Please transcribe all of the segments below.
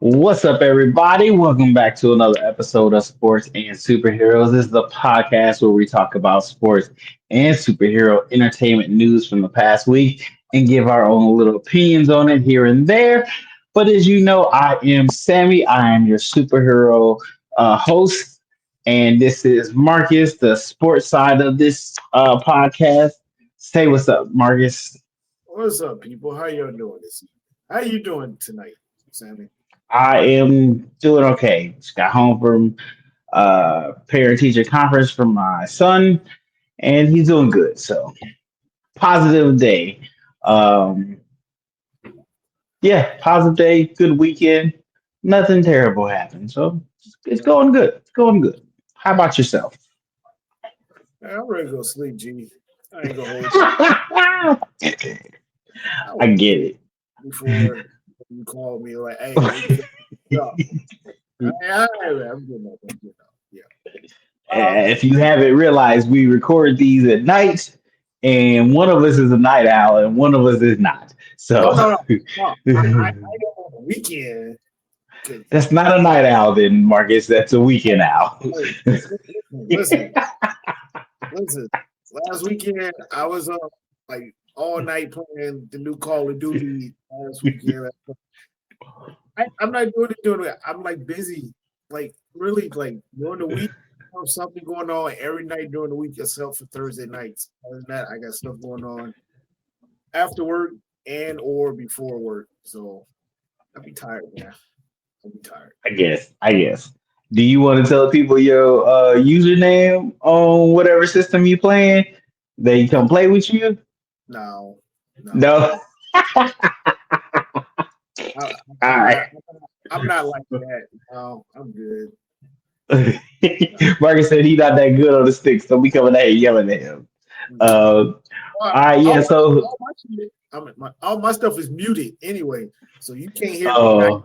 What's up, everybody? Welcome back to another episode of Sports and Superheroes. This is the podcast where we talk about sports and superhero entertainment news from the past week and give our own little opinions on it here and there. But as you know, I am Sammy. I am your superhero host, and this is Marcus, the sports side of this podcast. Say what's up, Marcus. What's up, people? How y'all doing this evening? How you doing tonight, Sammy? I am doing okay. Just got home from parent teacher conference for my son, and he's doing good. So positive day. Um, yeah, positive day. Good weekend. Nothing terrible happened. So it's going good. It's going good. How about yourself? Man, I'm ready to go sleep, G. I ain't gonna hold you. I I was get it. before you called me like, "Hey, wake up." I'm getting up. I'm getting up. Yeah. If you haven't realized, we record these at night, and one of us is a night owl, and one of us is not. No, So no, no, no. I go on the weekend. 'Cause- that's not a night owl, then, Marcus. That's a weekend owl. hey, listen. Last weekend, I was up like all night playing the new Call of Duty. Last weekend, I'm not doing it. I'm like busy, like really, like during the week. Something going on every night during the week, except for Thursday nights. Other than that, I got stuff going on after work and or before work. So I'll be tired, man. I'll be tired. I guess. Do you want to tell people your username on whatever system you playing? They come play with you? No, no, No. I, All I'm right. not. I'm not like that. No, I'm good. Marcus said he's not that good on the stick, so we coming at him yelling at him. Uh, All, all right, all yeah. my, So, all my, shit- I mean, all my stuff is muted anyway, so you can't hear me. Not uh,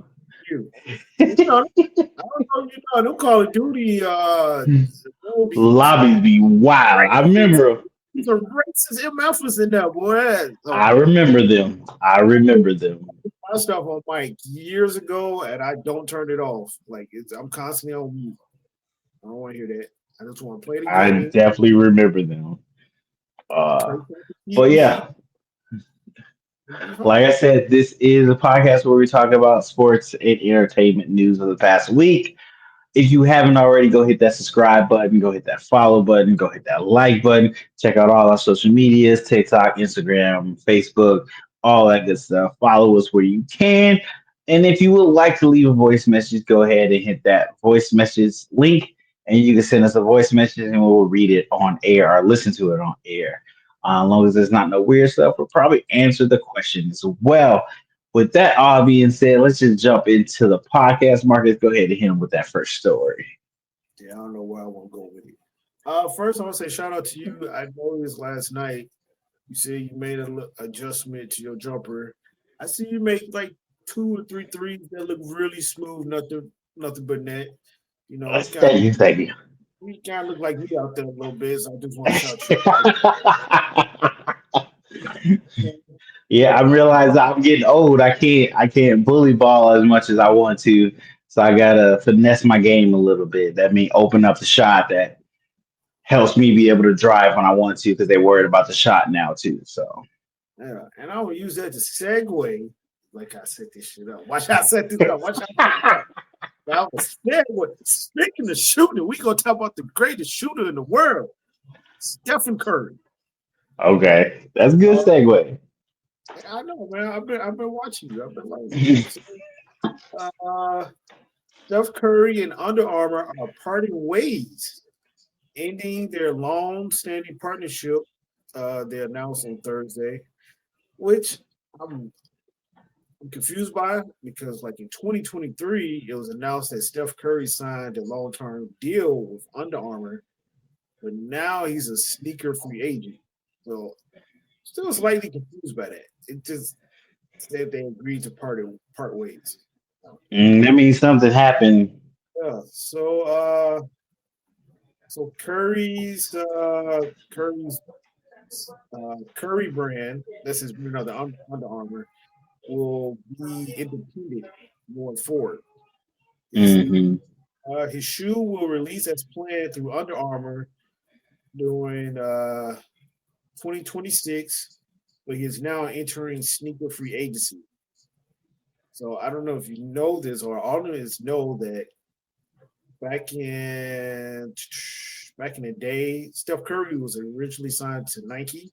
you. You know, I don't know. You know, them Call of Duty. Movies. lobbies be wild. I Racist. remember. There's a racist MFers in there, boy. I So remember them. I remember them. my stuff on mic years ago, and I don't turn it off. Like I'm constantly on mute. I don't want to hear that. I just want to play the I game, definitely remember them. play Uh, some but TV, yeah, and be fine. like I said, this is a podcast where we talk about sports and entertainment news of the past week. If you haven't already, go hit that subscribe button, go hit that follow button, go hit that like button. Check out all our social medias: TikTok, Instagram, Facebook, all that good stuff. Follow us where you can. And if you would like to leave a voice message, go ahead and hit that voice message link, and you can send us a voice message and we'll read it on air or listen to it on air. As long as there's not no weird stuff, we'll probably answer the question as well. With that all being said, let's just jump into the podcast. Marcus, go ahead and hit him with that first story. Yeah, I don't know where I want to go with it. First, I want to say shout out to you. I noticed last night you said you made an adjustment to your jumper. I see you make like two or three threes that look really smooth. Nothing but net. You know, Let's thank you, thank you. you kind of look like you out there a little bit. So I just want to shout you out. Yeah, I realize I'm getting old. I can't bully ball as much as I want to. So I gotta finesse my game a little bit. That means open up the shot that helps me be able to drive when I want to because they're worried about the shot now too. So Yeah, and I will use that to segue. Like I set this shit up. Watch how I set this up. Watch how I set this up. That was segue. Speaking of shooting, we gonna talk about the greatest shooter in the world, Stephen Curry. okay, that's a good Uh, segue. I know, man. I've been watching you. I've been like, man. Uh, Steph Curry and Under Armour are parting ways, ending their long-standing partnership. They announced on Thursday, which I'm I'm confused by it because, like in 2023, it was announced that Steph Curry signed a long-term deal with Under Armour, but now he's a sneaker free agent. So, still slightly confused by that. It just said they agreed to part ways. That means something happened. Yeah. So Curry's Curry brand, this is brand of the Under Armour, will be independent. going forward. His Hmm. his shoe will release as planned through Under Armour during 2026, but he is now entering sneaker free agency. So I don't know if you know this or all of us know that back in back in the day, Steph Curry was originally signed to Nike,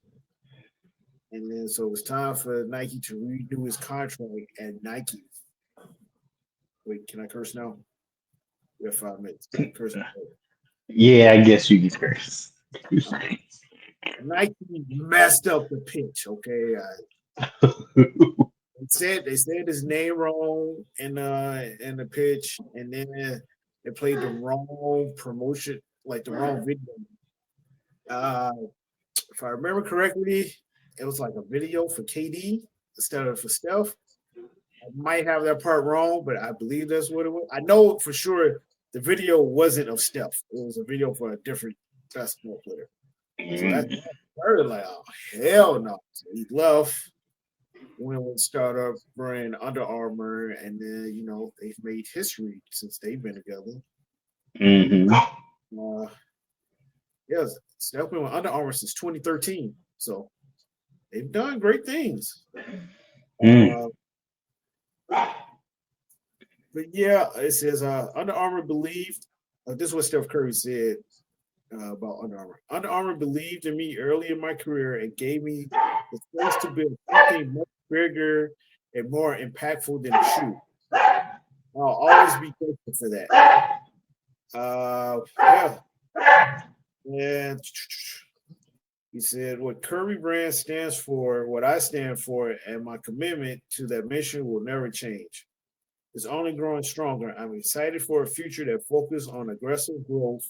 and then so it was time for Nike to redo his contract at Nike. Wait, can I curse now? We have 5 minutes. Can I curse? Yeah, I guess you can curse. Nike messed up the pitch. Okay, they said his name wrong in the pitch, and then they played the wrong promotion, like the wrong video. Uh, if I remember correctly, it was like a video for KD instead of for Steph. I might have that part wrong, but I believe that's what it was. I know for sure the video wasn't of Steph. It was a video for a different basketball player. So that's Mm. heard like, oh hell no. So he left, went with startup brand Under Armour, and then they've made history since they've been together. Hmm. Uh, yes, Steph been with Under Armour since 2013, so they've done great things. Mm. Uh, but yeah, it says Under Armour believed. This is what Steph Curry said about Under Armour. Under Armour believed in me early in my career and gave me the space to build something much bigger and more impactful than a shoe. I'll always be grateful for that. Yeah. And he said, what Curry brand stands for, what I stand for, and my commitment to that mission will never change. It's only growing stronger. I'm excited for a future that focuses on aggressive growth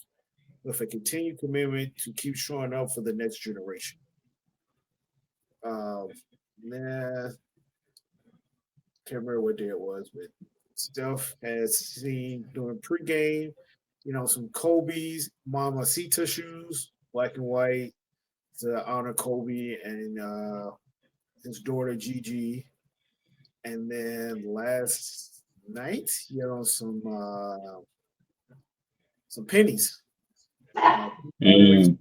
with a continued commitment to keep showing up for the next generation. Um, nah, can't remember what day it was, but stuff has seen during pregame, some Kobe's Mamacita shoes, black and white, to honor Kobe and his daughter Gigi. And then last night, some pennies, uh, Mm.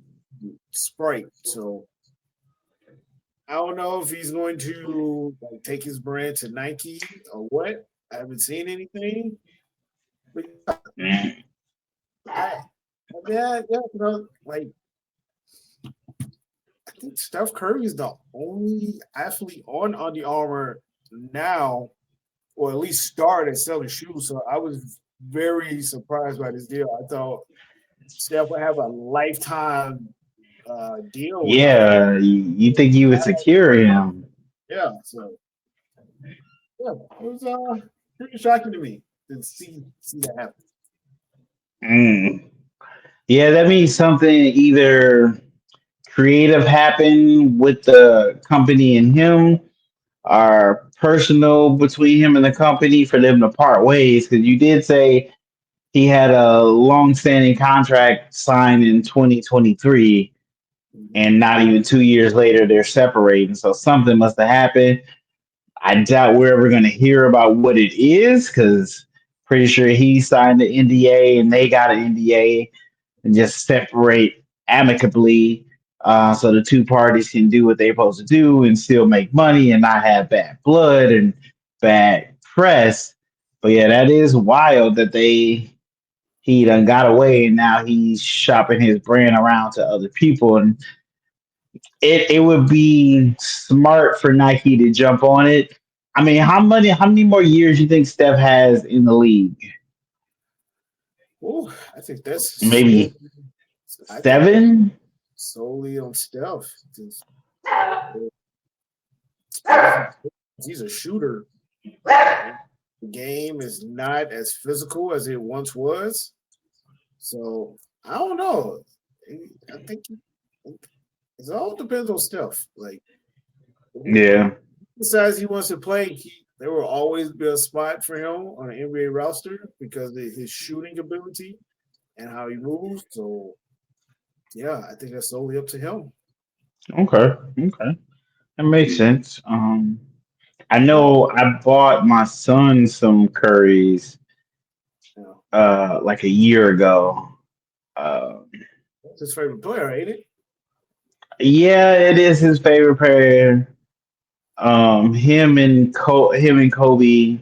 Sprite. So I don't know if he's going to like take his brand to Nike or what. I haven't seen anything, but Mm. I, yeah, like I think Steph Curry is the only athlete on Under Armour now, or at least started selling shoes. So I was very surprised by this deal. I thought Steph would have a lifetime deal with Under Armour. Yeah, you think you would secure him. Yeah, so yeah, it was pretty shocking to me to see that happen. Mm. Yeah, that means something either creative happened with the company and him, or personal between him and the company for them to part ways. Because you did say he had a long-standing contract signed in 2023, Mhm. and not even 2 years later they're separating. So something must have happened. I doubt we're ever going to hear about what it is because pretty sure he signed the NDA and they got an NDA and just separate amicably, so the two parties can do what they're supposed to do and still make money and not have bad blood and bad press. But yeah, that is wild that he done got away and now he's shopping his brand around to other people. And it would be smart for Nike to jump on it. I mean, how many more years you think Steph has in the league? Oh, I think that's solely. Maybe I think that's 7. solely on Steph. He's a shooter. The game is not as physical as it once was. So I don't know. I think it all depends on Steph. Like who Yeah. decides he wants to play, there will always be a spot for him on an NBA roster because of his shooting ability and how he moves. So yeah, I think that's solely up to him. Okay. Okay. That makes sense. I know I bought my son some curries You know, like a year ago. Uh, that's his favorite player, ain't it? yeah, it is his favorite pair. Him and Kobe,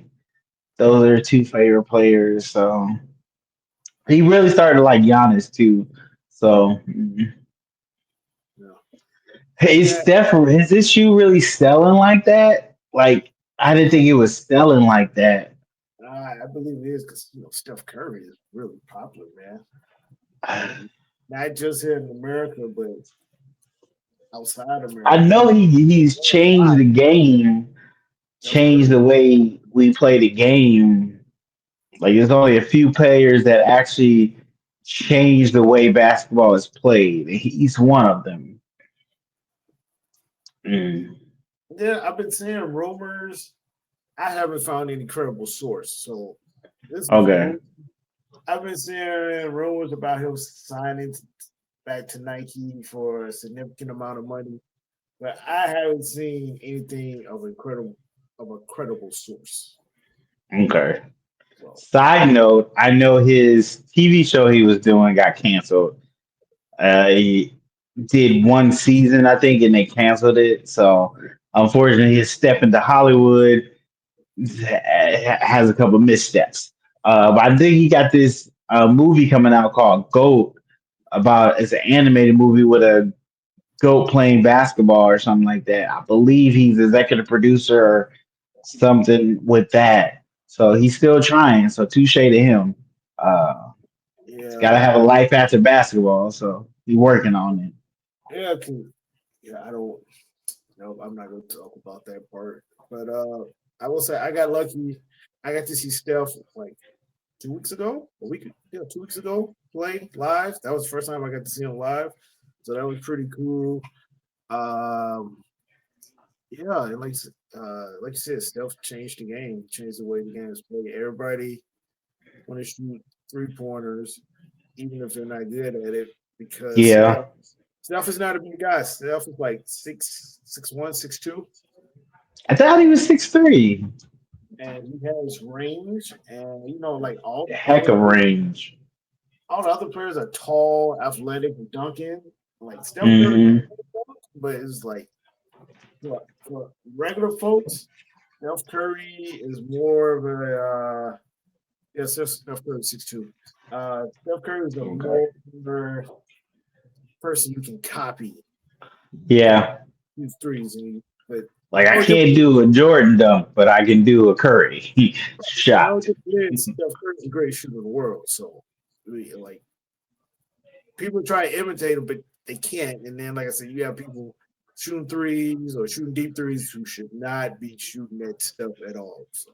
those are two favorite players. So he really started to like Giannis too. So No. hey, Yeah, Steph, is this shoe really selling like that? Like I didn't think it was selling like that. I believe it is because Steph Curry is really popular, man. Like not just here in America, but outside I America. know he's changed Worldwide. the game, Steph changed Curry. the way we play the game. Like there's only a few players that actually changed the way basketball is played. He's one of them. Mm. Yeah, I've been seeing rumors. I haven't found any credible source, so this is Okay. rumor. I've been seeing rumors about him signing back to Nike for a significant amount of money, but I haven't seen anything of a credible source. Okay. So Side note, I know his TV show he was doing got canceled. He did one season, I think, and they canceled it. So unfortunately, his step into Hollywood has a couple missteps. But I think he got this movie coming out called Goat about it's an animated movie with a goat playing basketball or something like that. I believe he's executive producer or something with that. So he's still trying. So touche to him. Uh, he's got to yeah, have a life after basketball. So he's working on it. yeah, yeah. I don't. No, I'm not going to talk about that part. But I will say I got lucky. I got to see Steph like 2 weeks ago, a week, yeah, 2 weeks ago, play live. That was the first time I got to see him live, so that was pretty cool. Um, yeah, and like you said, Steph changed the game, changed the way the game is played. Everybody want to shoot 3 pointers, even if they're not good at it, because Yeah. Steph is not a big guy. Steph is like 6'1", 6'2", I thought he was 6'3". and he has range. And like Heck of range. all the other players are tall, athletic, and dunking. Like Steph Curry, Hmm. but it's like for regular folks, Steph Curry is more of a yeah, Steph Curry 6'2". Steph Curry is a Okay. more person you can copy. Yeah. These threes, but Like the I only difference, can't do a Jordan dunk, but I can do a Curry the only shot. difference is Steph Curry is the greatest shooter in the world. So, like people try to imitate him, but they can't. And then, like I said, you have people shooting threes or shooting deep threes who should not be shooting that stuff at all. So,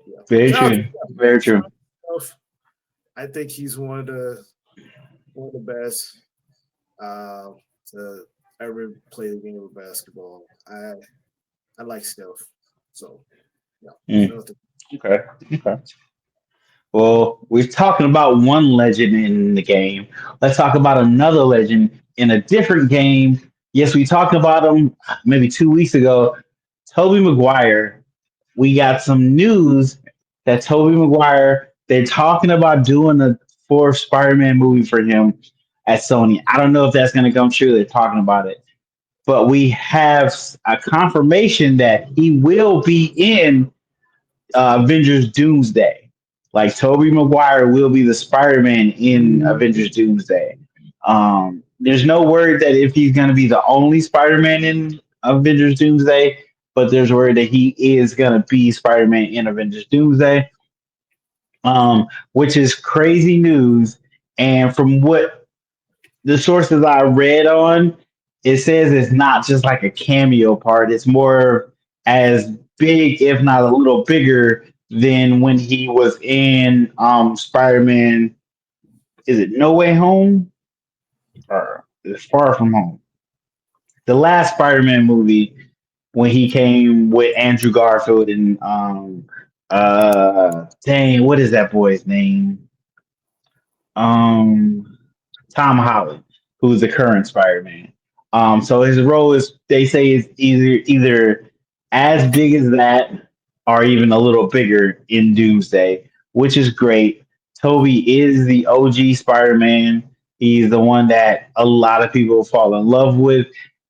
yeah. Very Shout out to true. Very Shout true. out to Steph. I think he's one of the best uh, to ever play the game of basketball. I like Steph. So, yeah, there's Mm. nothing. Okay. Okay. Well, we're talking about one legend in the game. Let's talk about another legend in a different game. Yes, we talked about him maybe 2 weeks ago. Tobey Maguire. We got some news that Tobey Maguire, they're talking about doing a fourth Spider-Man movie for him at Sony. I don't know if that's going to come true. They're talking about it. But we have a confirmation that he will be in Avengers Doomsday. Like Tobey Maguire will be the Spider-Man in Avengers Doomsday. There's no word that if he's going to be the only Spider-Man in Avengers Doomsday, but there's word that he is going to be Spider-Man in Avengers Doomsday, which is crazy news. And from what the sources I read on, it says it's not just like a cameo part. It's more as big, if not a little bigger, than when he was in Spider-Man. Is it No Way Home or is it Far From Home? The last Spider-Man movie when he came with Andrew Garfield and dang, what is that boy's name? Um Tom Holland, who's the current Spider-Man. So his role is they say is either as big as that, or even a little bigger in Doomsday, which is great. Toby is the OG Spider-Man. He's the one that a lot of people fall in love with,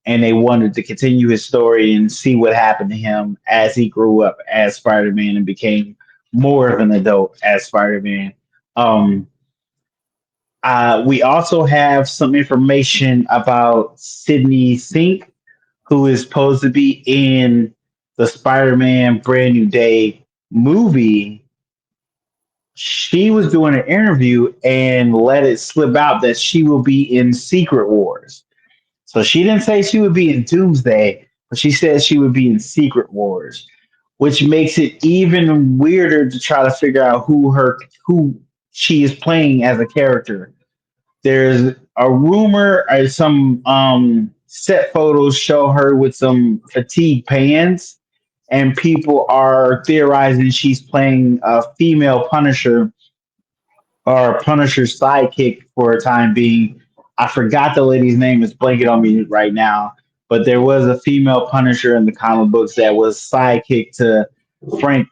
and they wanted to continue his story and see what happened to him as he grew up as Spider-Man and became more of an adult as Spider-Man. Um, we also have some information about Sydney Sink, who is supposed to be in the Spider-Man Brand New Day movie. She was doing an interview and let it slip out that she will be in Secret Wars. So she didn't say she would be in Doomsday, but she said she would be in Secret Wars, which makes it even weirder to try to figure out who she is playing as a character. There's a rumor, some set photos show her with some fatigue pants, and people are theorizing she's playing a female Punisher or Punisher's sidekick for a time being. I forgot the lady's name; is blanking on me right now. But there was a female Punisher in the comic books that was sidekick to Frank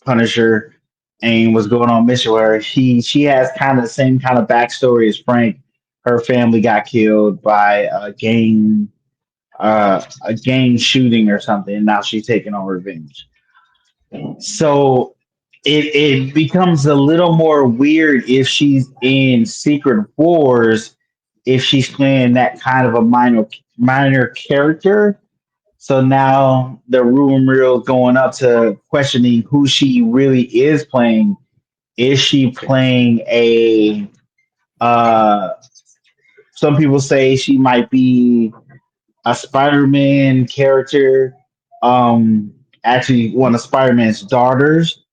Punisher and was going on mission with her. She has kind of the same kind of backstory as Frank. Her family got killed by a gang shooting or something, and now she's taking on revenge. So it becomes a little more weird if she's in Secret Wars, if she's playing that kind of a minor character. So now the rumor mill going up to questioning who she really is playing. Is she playing a uh some people say she might be a Spider-Man character. Actually one of Spider-Man's daughters,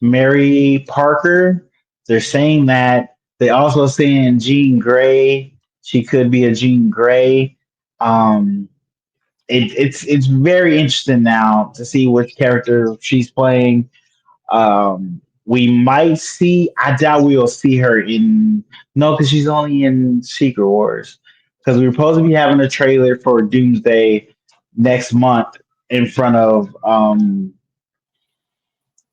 Mary Parker. They're saying that. They also saying Jean Grey. She could be a Jean Grey. Um, it's very interesting now to see which character she's playing. We might see. I doubt we'll see her in. No, because she's only in Secret Wars. Because we're supposed to be having a trailer for Doomsday next month in front of an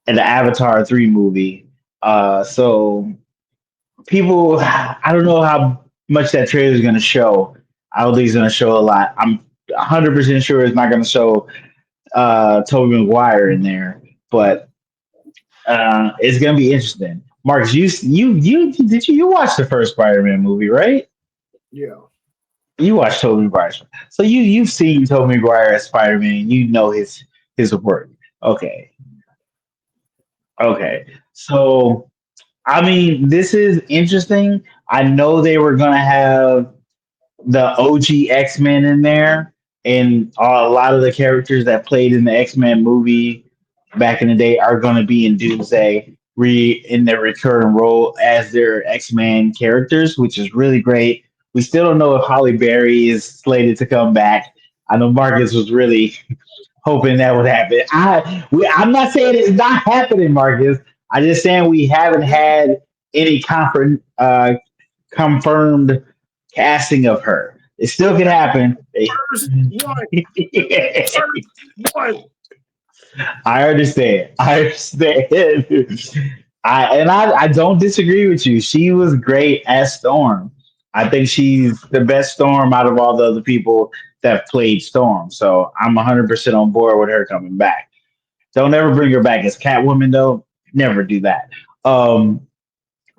Avatar 3 movie. So people, I don't know how much that trailer is going to show. I don't think it's going to show a lot. I'm 100% sure it's not going to show Tobey Maguire in there, but it's going to be interesting. Marcus, you watch the first Spider-Man movie, right? Yeah. You watched Tobey Maguire, so you've seen Tobey Maguire as Spider-Man. You know his work. Okay, okay. So I mean, this is interesting. I know they were gonna have the OG X Men in there, and a lot of the characters that played in the X Men movie back in the day are going to be in Doomsday in their recurring role as their X Men characters, which is really great. We still don't know if Holly Berry is slated to come back. I know Marcus was really hoping that would happen. I'm not saying it's not happening, Marcus. I'm just saying we haven't had any confirmed casting of her. It still could happen. First one. First one. I understand. I understand. I don't disagree with you. She was great as Storm. I think she's the best Storm out of all the other people that played Storm. So I'm 100% on board with her coming back. Don't ever bring her back as Catwoman though. Never do that. Um,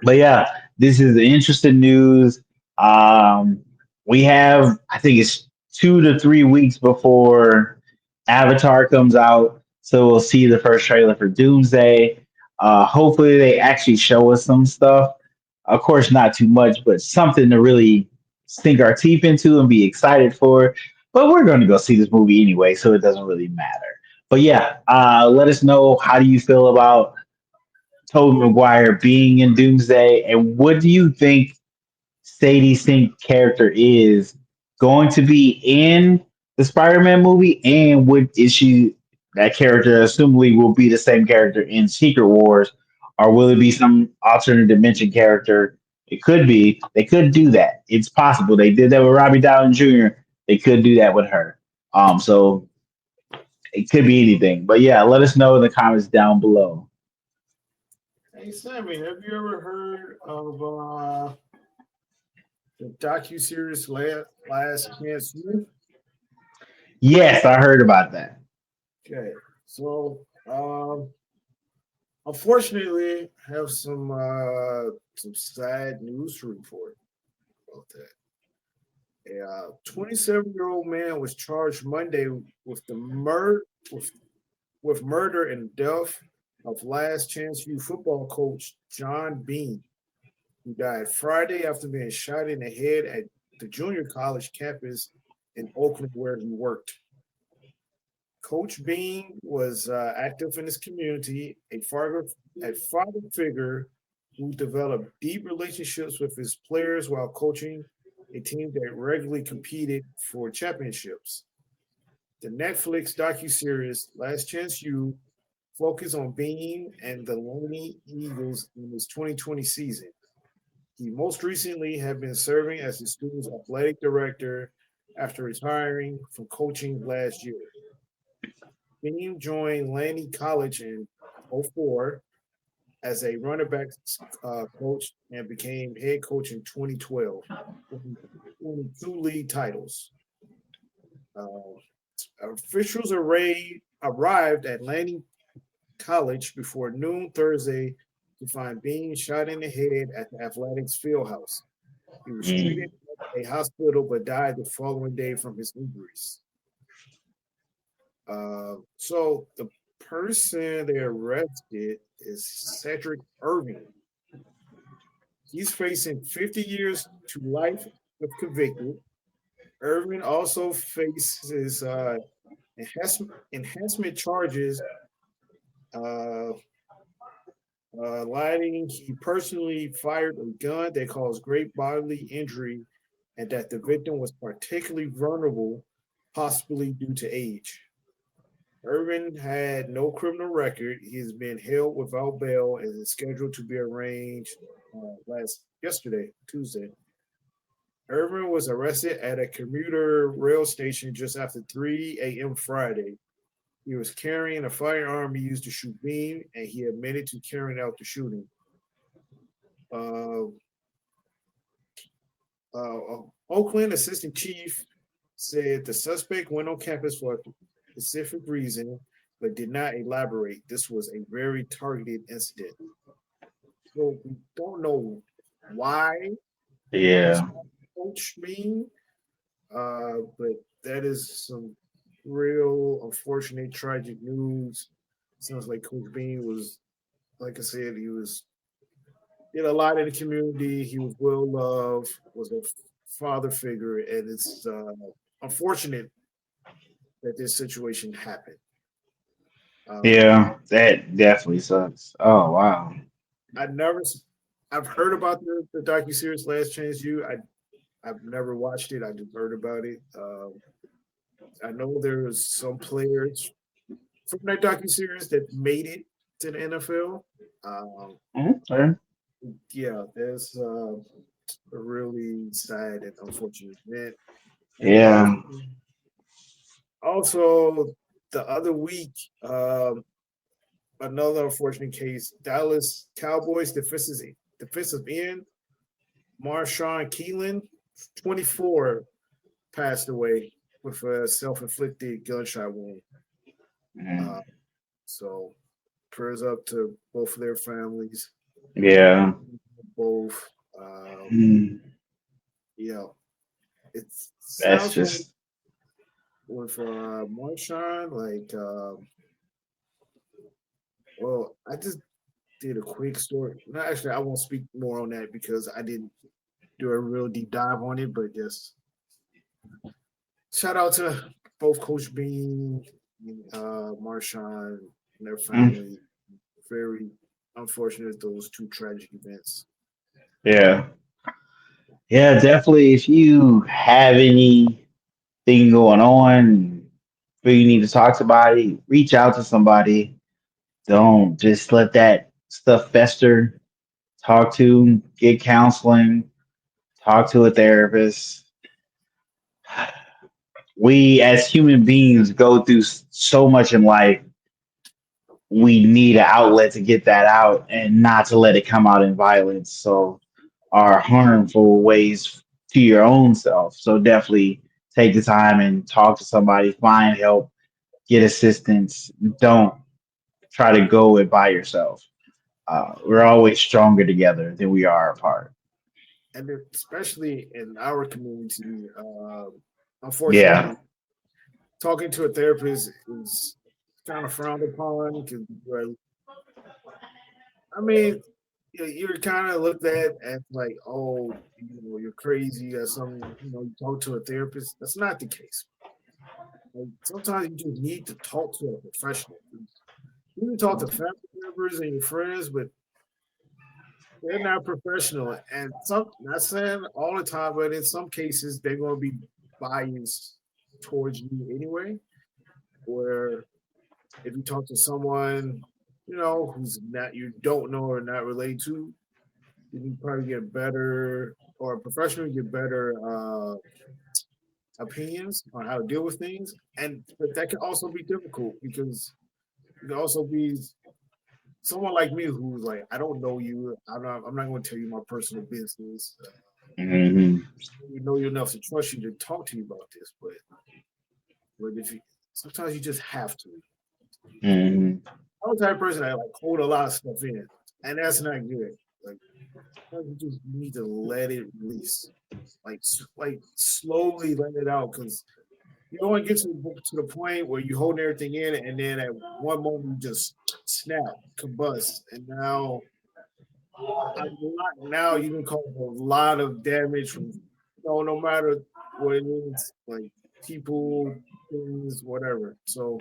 but yeah, this is interesting news. Um, we have, I think it's 2 to 3 weeks before Avatar comes out, so we'll see the first trailer for Doomsday. Hopefully, they actually show us some stuff. Of course, not too much, but something to really sink our teeth into and be excited for. But we're going to go see this movie anyway, so it doesn't really matter. But yeah, let us know, how do you feel about Tobey Maguire being in Doomsday, and what do you think Sadie Sink character is going to be in the Spider-Man movie, and what is she that character assumably will be the same character in Secret Wars, or will it be some alternate dimension character? It could be. They could do that. It's possible. They did that with Robbie Downey Jr. They could do that with her. So It could be anything. But yeah, let us know in the comments down below. Hey Sammy, have you ever heard of the docu-series Last Chance You? Yes, I heard about that. Okay, so unfortunately, have some sad news to report about that. A 27-year-old man was charged Monday with the with, with murder and death of Last Chance U football coach John Bean, who died Friday after being shot in the head at the junior college campus in Oakland, where he worked. Coach Bean was active in his community, a father figure who developed deep relationships with his players while coaching a team that regularly competed for championships. The Netflix docuseries Last Chance U focused on Bean and the Loney Eagles in his 2020 season. He most recently had been serving as the school's athletic director after retiring from coaching last year. Bean joined Laney College in '04 as a running back coach and became head coach in 2012, winning two league titles. Uh, Officials arrived at Laney College before noon Thursday to find Bean shot in the head at the athletics field house. He was Mm. treated at a hospital but died the following day from his injuries. So the person they arrested is Cedric Irving. He's facing 50 years to life if convicted. Irving also faces enhancement charges, uh, lying he personally fired a gun that caused great bodily injury and that the victim was particularly vulnerable, possibly due to age. Irvin had no criminal record. He has been held without bail and is scheduled to be arraigned last yesterday, Tuesday. Irvin was arrested at a commuter rail station just after 3 a.m. Friday. He was carrying a firearm he used to shoot Bean, and he admitted to carrying out the shooting. Uh, Oakland assistant chief said the suspect went on campus for a specific reason, but did not elaborate. This was a very targeted incident. So we don't know why he Yeah. shot Coach Bean, but that is some real unfortunate, tragic news. Sounds like Coach Bean was, like I said, he was did a lot in the community. He was well loved, was a father figure, and it's unfortunate that this situation happened. Um, Yeah, that definitely sucks. Oh wow. I never, I've heard about the docu series Last Chance U. I've never watched it. I just heard about it. I know there's some players from that docu series that made it to the NFL. Um, Okay. yeah, there's a really sad and unfortunate event. And Yeah. also the other week, another unfortunate case: Dallas Cowboys defensive end Marshawn Keelan, 24, passed away with a self-inflicted gunshot wound. Mm. Uh, so prayers up to both of their families. Yeah. Both, um, Mm. yeah, it That's sounds like just with Marshawn, like, well, I just did a quick story. No, actually, I won't speak more on that because I didn't do a real deep dive on it. But just shout out to both Coach Bean, Marshawn, and their mm. family. Very unfortunate those two tragic events. Yeah. Yeah, definitely. If you have anything going on, feel you need to talk to somebody, reach out to somebody. Don't just let that stuff fester. Talk to 'em, get counseling, talk to a therapist. we as human beings go through so much in life. We need an outlet to get that out and not to let it come out in violence. So, are harmful ways to your own self. So definitely take the time and talk to somebody, find help, get assistance. Don't try to go it by yourself. We're always stronger together than we are apart. And especially in our community, Yeah. unfortunately, talking to a therapist is kind of frowned upon because, I mean, you're kind of looked at as like, oh, you're crazy or something. You talk to a therapist. That's not the case. Like, sometimes you just need to talk to a professional. You can talk to family members and your friends, but they're not professional. And not saying all the time, but in some cases, they're going to be biased towards you anyway. Where if you talk to someone, who's not you don't know or not related to, you can probably get better or a professional get better opinions on how to deal with things. And but that can also be difficult because you can also be someone like me who's like, I don't know you. I'm not going to tell you my personal business. Hmm. You know you enough to trust you to talk to you about this, but if you sometimes you just have to. Hmm. I'm the type of person that like hold a lot of stuff in, and that's not good. Like you just need to let it release, like slowly let it out, because you don't want to get to the point where you hold everything in, and then at one moment you just snap, combust, and now you can cause a lot of damage from no matter what it is, like people, things, whatever. So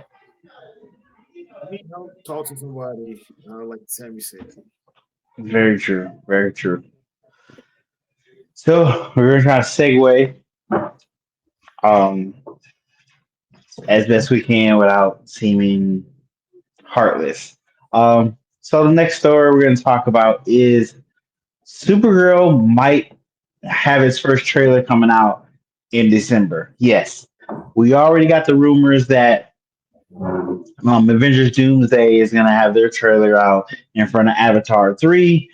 you need help, talk to somebody, like Sammy said. Very true. Very true. So we're gonna try to segue um, as best we can without seeming heartless. So the next story we're going to talk about is Supergirl might have its first trailer coming out in December. Yes, we already got the rumors that Avengers Doomsday is going to have their trailer out in front of Avatar 3.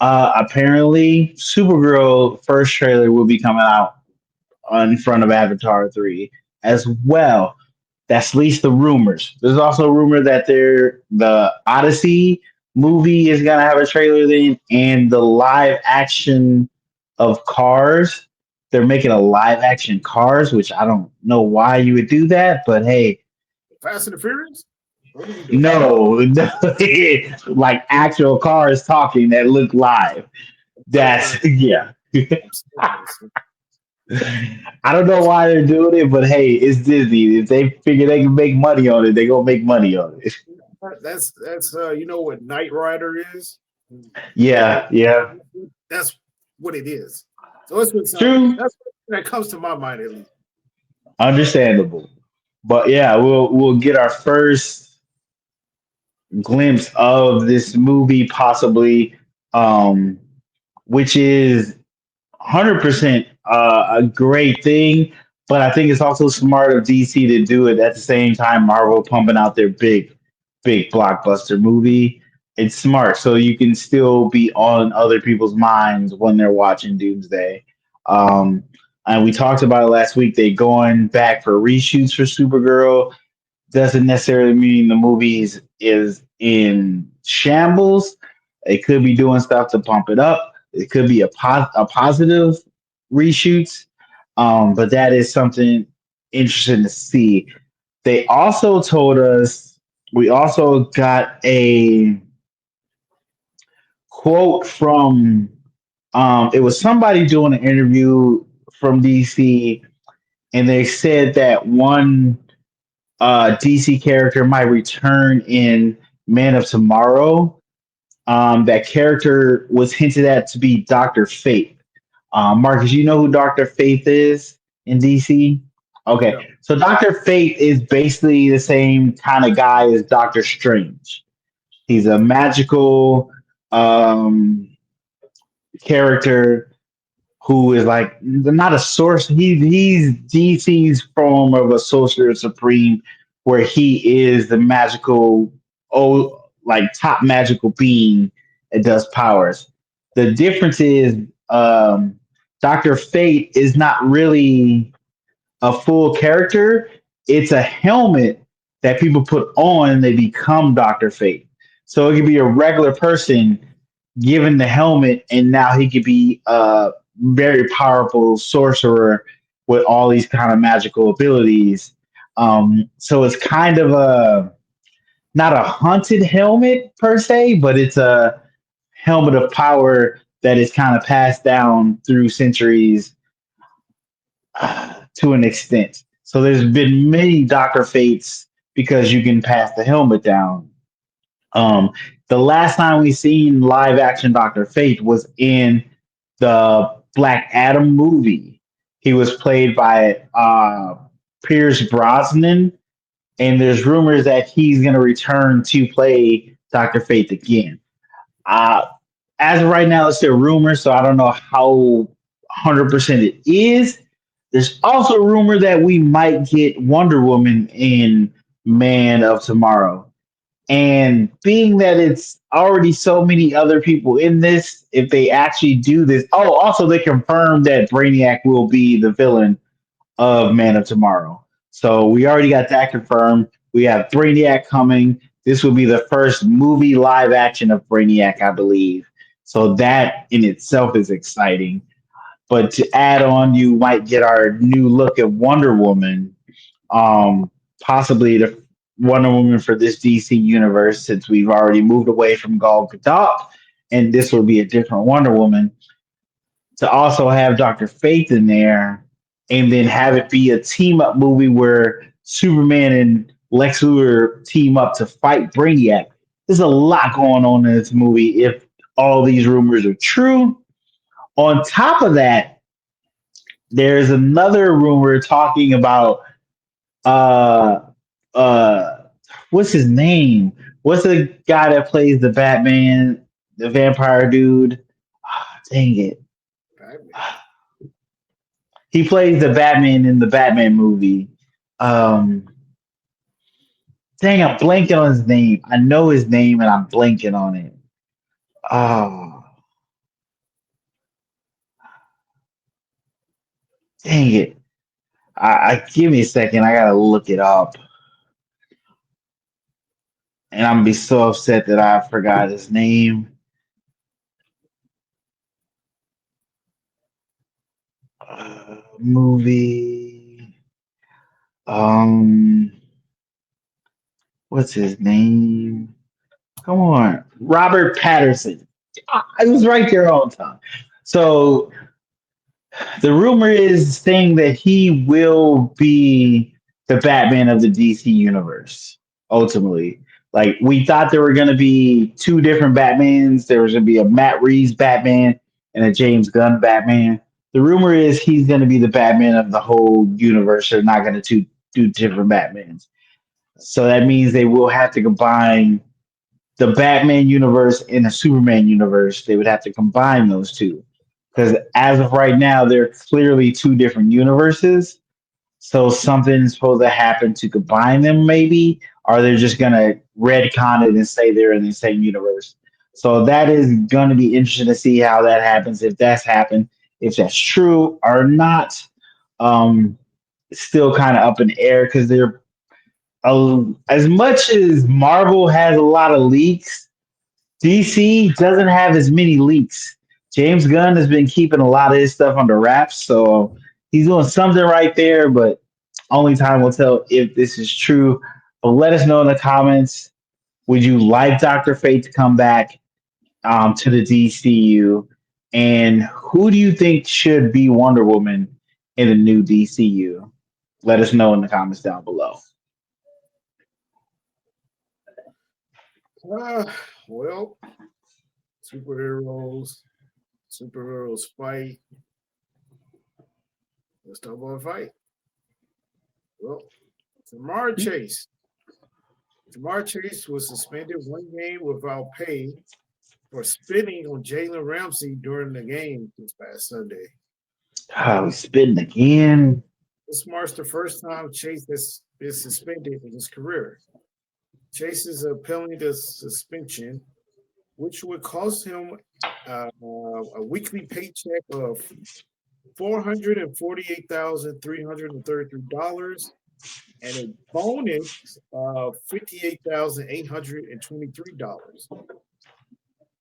Apparently, Supergirl first trailer will be coming out in front of Avatar 3 as well. That's at least the rumors. There's also a rumor that the Odyssey movie is gonna have a trailer then, and the live action of Cars. They're making a live action Cars, which I don't know why you would do that, but hey, Fast and the Furious? What are we doing? no, like actual cars talking that look live. Uh, That's yeah. I'm serious. I don't know That's why they're doing it, but hey, it's Disney. If they figure they can make money on it, they gonna make money on it. that's you know what Knight Rider is? That Yeah, yeah, that's what it is. So that's what true, that comes to my mind at least. understandable. But yeah, we'll get our first glimpse of this movie, possibly, um, which is 100% a great thing. But I think it's also smart of DC to do it at the same time Marvel pumping out their big blockbuster movie. It's smart, so you can still be on other people's minds when they're watching Doomsday. Um, and we talked about it last week. They going back for reshoots for Supergirl doesn't necessarily mean the movie is in shambles. It could be doing stuff to pump it up. It could be a positive reshoots, but that is something interesting to see. They also told us we also got a quote from it was somebody doing an interview from DC, and they said that one DC character might return in Man of Tomorrow. That character was hinted at to be Doctor Fate. Marcus, you know who Doctor Fate is in DC? Okay, No. so Doctor Fate is basically the same kind of guy as Doctor Strange. He's a magical um, character who is like not a source. He's DC's form of a sorcerer supreme, where he is the magical, like top magical being that does powers. The difference is, Doctor Fate is not really a full character. It's a helmet that people put on and they become Doctor Fate. So it could be a regular person given the helmet, and now he could be a very powerful sorcerer with all these kind of magical abilities. So it's kind of a not a haunted helmet per se, but it's a helmet of power that is kind of passed down through centuries to an extent. So there's been many Doctor Fates because you can pass the helmet down. Um, the last time we seen live action Doctor Fate was in the Black Adam movie. He was played by Pierce Brosnan, and there's rumors that he's going to return to play Doctor Fate again. Uh, as of right now, it's still rumors, so I don't know how 100% it is. There's also a rumor that we might get Wonder Woman in Man of Tomorrow. And being that it's already so many other people in this, if they actually do this, also they confirmed that Brainiac will be the villain of Man of Tomorrow. So we already got that confirmed. We have Brainiac coming. This will be the first movie live action of Brainiac, I believe. So that in itself is exciting. But to add on, you might get our new look at Wonder Woman, possibly the Wonder Woman for this DC universe, since we've already moved away from Gal Gadot, and this will be a different Wonder Woman. To also have Doctor Fate in there, and then have it be a team up movie where Superman and Lex Luthor team up to fight Brainiac. There's a lot going on in this movie if all these rumors are true. On top of that, there's another rumor talking about uh uh what's his name? What's the guy that plays the Batman, the vampire dude? Dang it. Batman. He plays the Batman in the Batman movie. Um Dang, I'm blanking on his name. I know his name and I'm blanking on it. Oh, dang it. I give me a second. I gotta look it up. And I'm gonna be so upset that I forgot his name. Movie. Um, what's his name? Come on, Robert Patterson. I was right there all the time. So the rumor is saying that he will be the Batman of the DC universe ultimately. Like we thought there were going to be two different Batmans. There was going to be a Matt Reeves Batman and a James Gunn Batman. The rumor is he's going to be the Batman of the whole universe. They're not going to do different Batmans. So that means they will have to combine the Batman universe and the Superman universe. They would have to combine those two because as of right now, they're clearly two different universes. So something's supposed to happen to combine them, maybe, or they're just gonna retcon it and say they're in the same universe. So that is going to be interesting to see how that happens, if that's happened, if that's true or not. It's still kind of up in the air because they're as much as Marvel has a lot of leaks, DC doesn't have as many leaks. James Gunn has been keeping a lot of his stuff under wraps, so he's doing something right there, but only time will tell if this is true. But let us know in the comments. Would you like Dr. Fate to come back to the DCU? And who do you think should be Wonder Woman in the new DCU? Let us know in the comments down below. Uh, well, superheroes, superheroes fight. Let's talk about a fight. Well, Jamar Chase. Jamar Chase was suspended one game without pay for spitting on Jalen Ramsey during the game this past Sunday. We spitting again. This marks the first time Chase has been suspended in his career. Chase is appealing the suspension, which would cost him a weekly paycheck of $448,333 and a bonus of $58,823.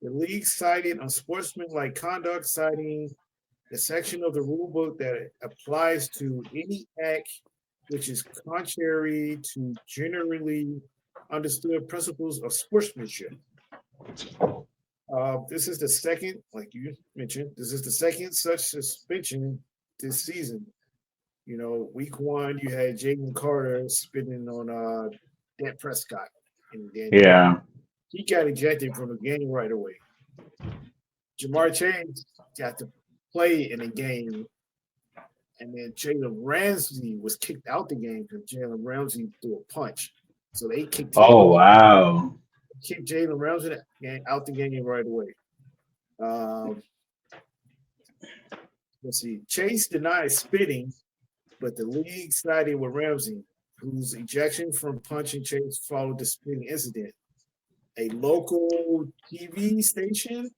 The league cited unsportsmanlike conduct, citing the section of the rulebook that applies to any act which is contrary to generally understood principles of sportsmanship. This is the second, like you mentioned, this is the second such suspension this season. You know, week one, you had Jalen Carter spitting on Dak Prescott, and then Yeah. he got ejected from the game right away. Jamar Chase got to play in the game, and then Jalen Ramsey was kicked out the game because Jalen Ramsey threw a punch. So they Oh wow. kicked Jalen Ramsey out the game right away. Let's see. Chase denied spitting, but the league sided with Ramsey, whose ejection from punching Chase followed the spitting incident. A local TV station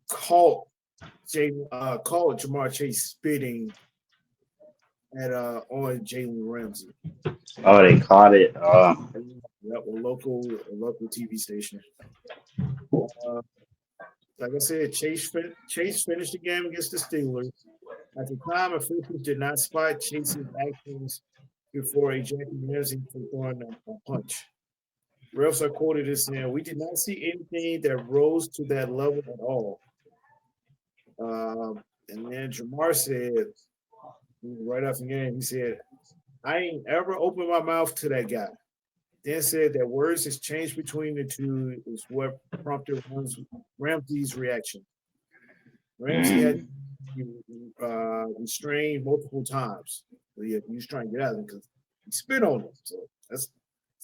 called Jamar Chase spitting at on Jalen Ramsey. Oh, they caught it. Yep, a local TV station. Like I said, Chase finished the game against the Steelers. At the time, officials did not spot Chase's actions before ejecting Ramsey for throwing a punch. Refs are quoted as saying, "We did not see anything that rose to that level at all." And then Jamar said, right after the game, he said, "I ain't ever opened my mouth to that guy." Then said that words exchanged between the two is what prompted Ramsey's reaction. Ramsey had restrained multiple times. He was trying to get out of it because he spit on him. So it's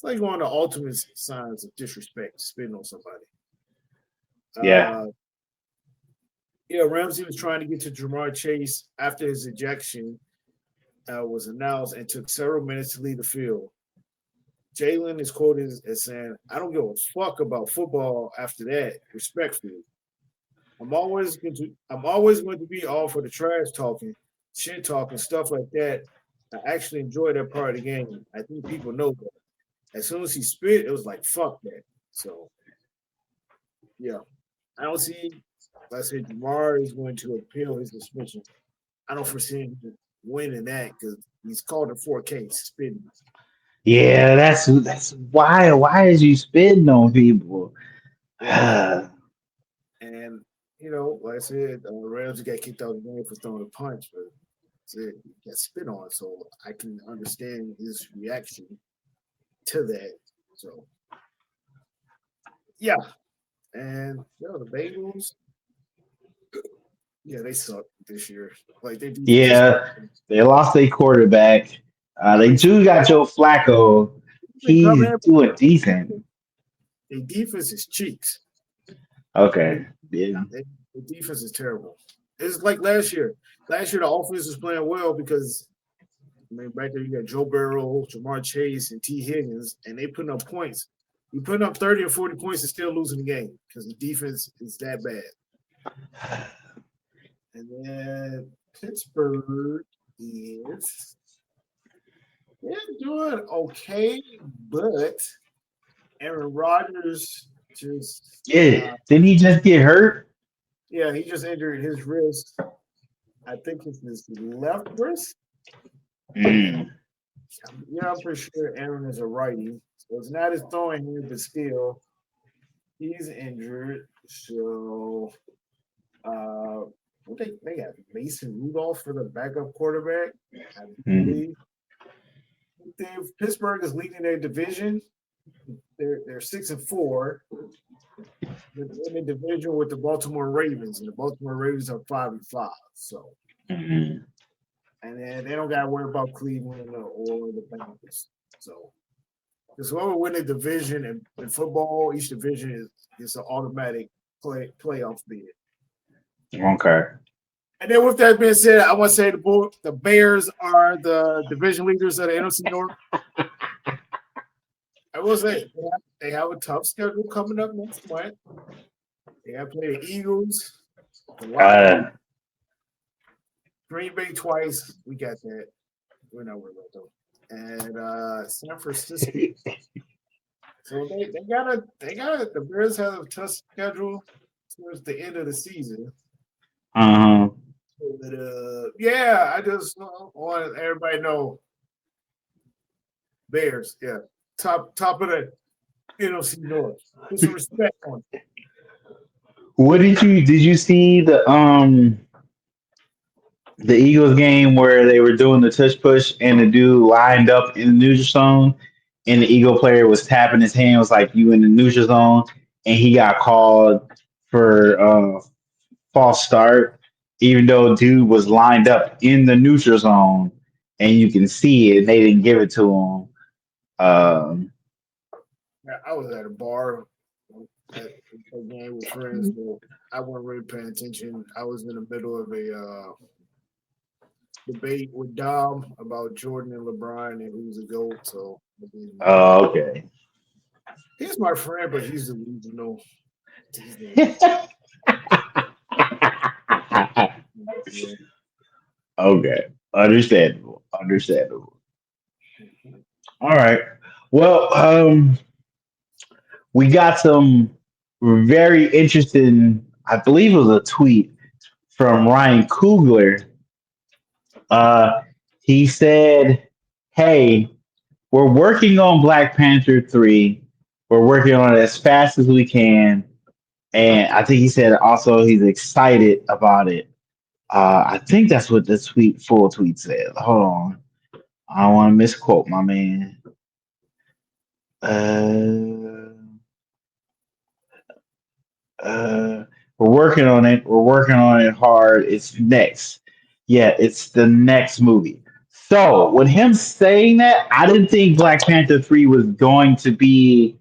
like one of the ultimate signs of disrespect, spitting on somebody. Yeah. Ramsey was trying to get to Jamar Chase after his ejection was announced and took several minutes to leave the field. Jalen is quoted as saying, "I don't give a fuck about football after that, respectfully. I'm always going to be all for the trash talking, shit talking, stuff like that. I actually enjoy that part of the game. I think people know that." As soon as he spit, it was like, fuck that. So, yeah. I don't see, like I said, Jamar is going to appeal his suspension. I don't foresee him winning that because he's called a 4K spitting. Yeah, that's why. Why is you spitting on people? Yeah. And, like I said, Ramsey got kicked out of the game for throwing a punch, but he got spit on. So I can understand his reaction to that. So, yeah. And, the Bengals, yeah, they suck this year. Like, they do. Yeah, they lost their quarterback. They do got Joe Flacco. He's doing decent. Their defense is cheeks. Okay. Yeah. The defense is terrible. It's like last year. Last year, the offense was playing well because, back there you got Joe Burrow, Jamar Chase, and T. Higgins, and they putting up points. You putting up 30 or 40 points and still losing the game because the defense is that bad. And then Pittsburgh is they're doing okay, but Aaron Rodgers just Didn't he just get hurt? Yeah, he just injured his wrist. I think it's his left wrist. Mm. Yeah, I'm pretty sure Aaron is a righty. So it's not his throwing hand, but still, he's injured. So they got Mason Rudolph for the backup quarterback. I believe. Pittsburgh is leading their division. They're 6-4. They're in the division with the Baltimore Ravens, and the Baltimore Ravens are 5-5. So, and then they don't got to worry about Cleveland or the Bengals. So, because whoever win the division in football, each division is an automatic playoff bid. Okay. And then with that being said, I want to say the Bears are the division leaders of the NFC North. I will say they have a tough schedule coming up next month. They have to play the Eagles, the Lions, Uh, Green Bay twice. We got that. We're not worried about them. And San Francisco. So they got the Bears have a tough schedule towards the end of the season. uh, But yeah, I just want everybody to know Bears, yeah. Top of the NFC North. Put some respect on it. what did you see the Eagles game where they were doing the tush push and the dude lined up in the neutral zone and the Eagle player was tapping his hand, was like you in the neutral zone, and he got called for false start, even though dude was lined up in the neutral zone and you can see it, they didn't give it to him. Um, Yeah, I was at a bar at a game with friends, but I wasn't really paying attention. I was in the middle of a debate with Dom about Jordan and LeBron and who's the GOAT. So okay. he's my friend, but he's delusional. He's yeah. Okay, understandable, understandable. All right. Well, we got some very interesting. I believe it was a tweet from Ryan Coogler. Uh, he said, "Hey, we're working on Black Panther 3. We're working on it as fast as we can." And I think he said also he's excited about it. I think that's what the full tweet said. Hold on. I don't want to misquote my man. Uh, we're working on it. We're working on it hard. It's next. Yeah, it's the next movie. So, with him saying that, I didn't think Black Panther 3 was going to be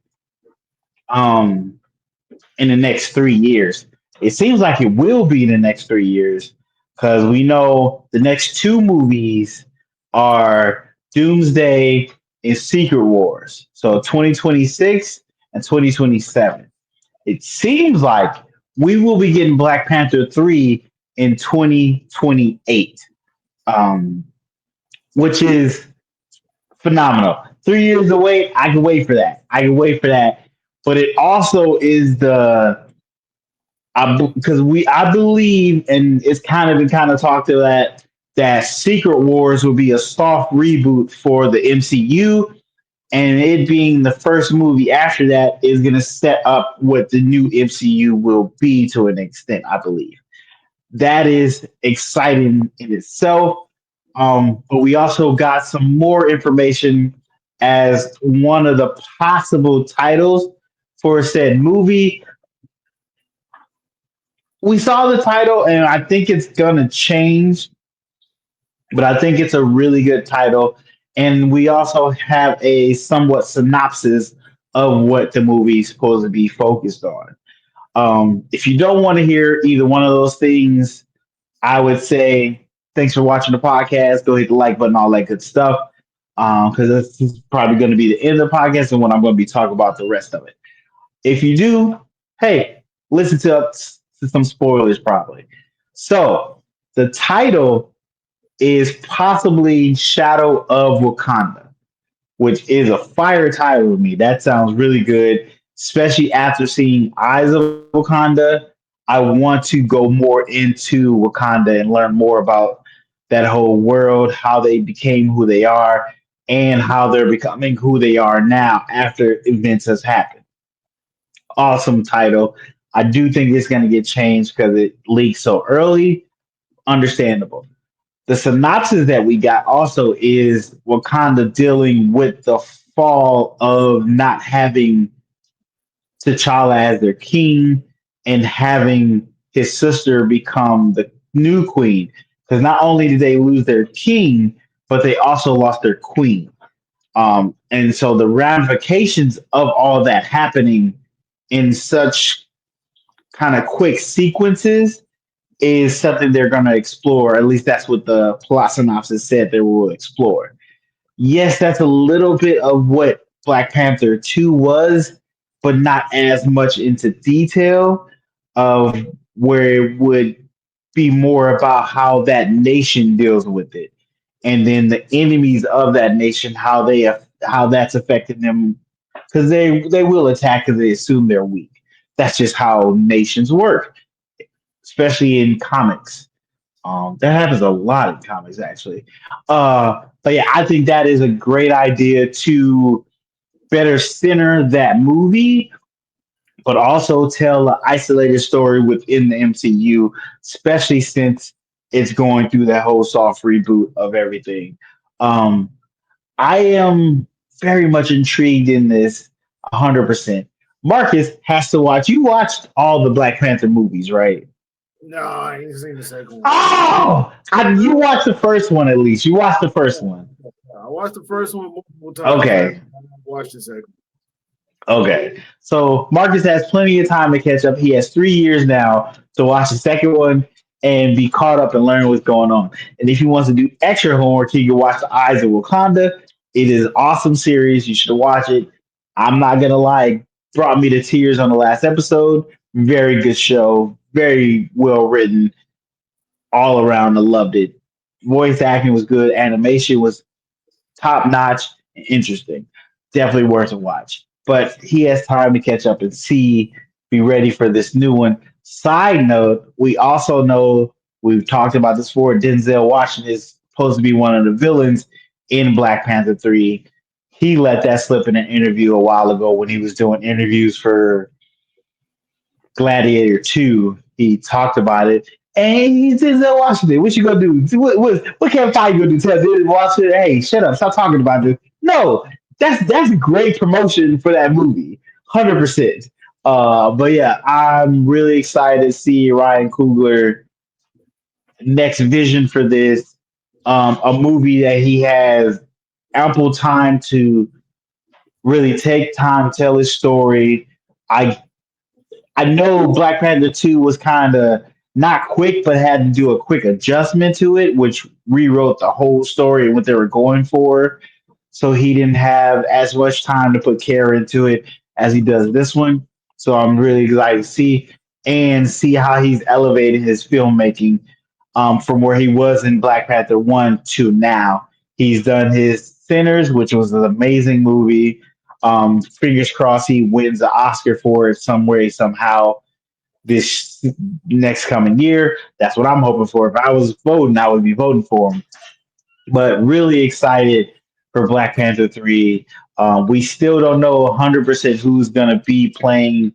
um in the next 3 years. It seems like it will be in the next 3 years because we know the next two movies are Doomsday and Secret Wars. So 2026 and 2027. It seems like we will be getting Black Panther 3 in 2028, um, which is phenomenal. 3 years to wait, I can wait for that. I can wait for that. But it also is because I believe, and it's kind of been kind of talked to that Secret Wars will be a soft reboot for the MCU, and it being the first movie after that is going to set up what the new MCU will be to an extent. I believe that is exciting in itself. But we also got some more information as one of the possible titles for said movie. We saw the title and I think it's gonna change, but I think it's a really good title. And we also have a somewhat synopsis of what the movie is supposed to be focused on. If you don't want to hear either one of those things, I would say thanks for watching the podcast. Go hit the like button, all that good stuff. Because this is probably going to be the end of the podcast and when I'm going to be talking about the rest of it. If you do, hey, listen to some spoilers probably. So the title is possibly Shadow of Wakanda, which is a fire title to me. That sounds really good, especially after seeing Eyes of Wakanda. I want to go more into Wakanda and learn more about that whole world, how they became who they are, and how they're becoming who they are now after events has happened. Awesome title. I do think it's going to get changed because it leaked so early. Understandable. The synopsis that we got also is Wakanda dealing with the fall of not having T'Challa as their king and having his sister become the new queen. Because not only did they lose their king, but they also lost their queen. And so the ramifications of all that happening in such kind of quick sequences is something they're going to explore. At least that's what the plot synopsis said they will explore. Yes, that's a little bit of what Black Panther 2 was, but not as much into detail of where it would be more about how that nation deals with it. And then the enemies of that nation, how that's affecting them, because they will attack because they assume they're weak. That's just how nations work, especially in comics. That happens a lot in comics, actually. But yeah, I think that is a great idea to better center that movie, but also tell an isolated story within the MCU, especially since it's going through that whole soft reboot of everything. Um, I am very much intrigued in this 100%. Marcus has to watch. You watched all the Black Panther movies, right? No, I ain't seen the second one. Oh, you watched the first one at least. You watched the first one. I watched the first one multiple times. I Okay. haven't watched the second. Okay. So Marcus has plenty of time to catch up. He has 3 years now to watch the second one and be caught up and learn what's going on. And if he wants to do extra homework, he can watch The Eyes of Wakanda. It is an awesome series. You should watch it. I'm not gonna lie, it brought me to tears on the last episode. Very good show. Very well written all around. I loved it. Voice acting was good. Animation was top notch and interesting. Definitely worth a watch. But he has time to catch up and see, be ready for this new one. Side note, we also know we've talked about this before. Denzel Washington is supposed to be one of the villains in Black Panther 3. He let that slip in an interview a while ago when he was doing interviews for Gladiator 2. He talked about it. And he says, Washington, what you gonna do? What Kevin Feige gonna do? Tell Denzel Washington, hey, shut up, stop talking about this. No, that's great promotion for that movie, 100%. But yeah, I'm really excited to see Ryan Coogler next vision for this. A movie that he has ample time to really take time, tell his story. I I know Black Panther 2 was kind of not quick, but had to do a quick adjustment to it, which rewrote the whole story and what they were going for. So he didn't have as much time to put care into it as he does this one. So I'm really excited to see how he's elevated his filmmaking from where he was in Black Panther 1 to now. He's done his Sinners, which was an amazing movie. Fingers crossed he wins the Oscar for it some way, somehow this next coming year. That's what I'm hoping for. If I was voting, I would be voting for him. But really excited for Black Panther 3. We still don't know 100% who's going to be playing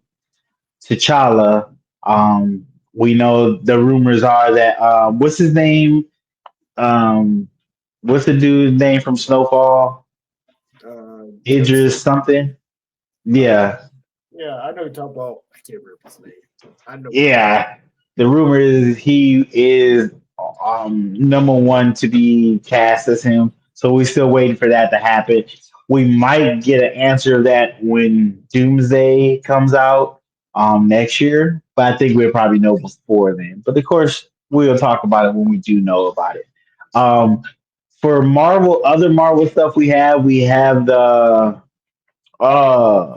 T'Challa. We know the rumors are that, what's his name? Um, what's the dude's name from Snowfall? Idris Doomsday. something? Uh, Yeah. yeah, I know you're talking about. I can't remember his name. I know. Yeah, the rumor is he is number one to be cast as him. So we're still waiting for that to happen. We might get an answer of that when Doomsday comes out next year, but I think we'll probably know before then. But of course, we'll talk about it when we do know about it. Um, for Marvel, other Marvel stuff we have the uh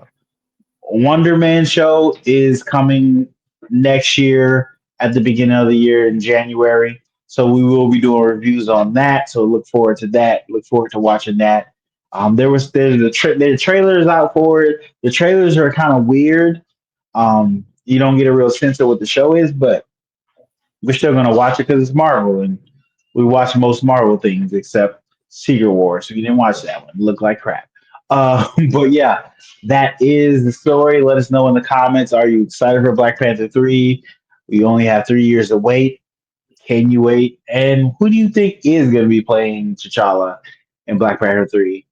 Wonder Man show is coming next year at the beginning of the year in January. So we will be doing reviews on that. So look forward to that. Look forward to watching that. There's the trailers out for it. The trailers are kind of weird. You don't get a real sense of what the show is, but we're still gonna watch it because it's Marvel, and we watch most Marvel things except Secret Wars. So you didn't watch that one; it looked like crap. But yeah, that is the story. Let us know in the comments. Are you excited for Black Panther 3? We only have 3 years to wait. Can you wait? And who do you think is going to be playing T'Challa in Black Panther 3?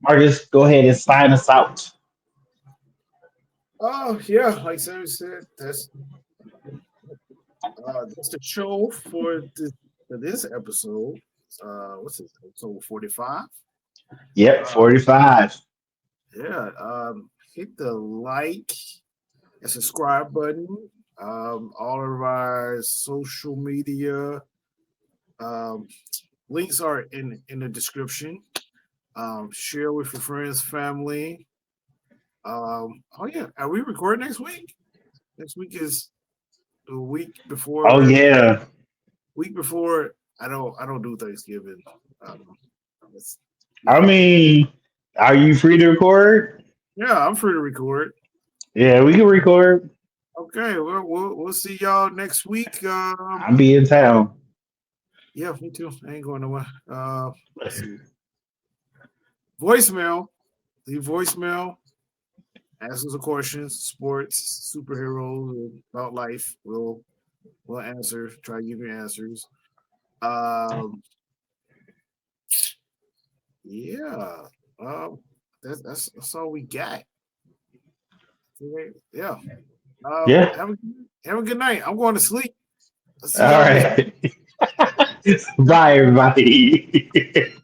Marcus, go ahead and sign us out. Oh yeah, like Sam said, that's the show for this episode. What's this episode 45? Yep, Uh, 45. yeah. Hit the like and subscribe button. All of our social media links are in the description. Share with your friends, family. Oh yeah, are we recording next week? Next week is the week Oh before. yeah. Week before. I don't do Thanksgiving. Um, it's- I yeah, mean, are you free to record? yeah, I'm free to record. Yeah, we can record. Okay, well, we'll see y'all next week. I'll be in town. Yeah, me too. I ain't going nowhere. Let's see. Voicemail. Leave voicemail. Ask us a question. Sports, superheroes, about life. We'll answer. Try to give you answers. Um, yeah. Um, that's all we got. Okay, yeah. Yeah. Have a good night. I'm going to sleep. I'll see All y'all next. right. Bye, everybody.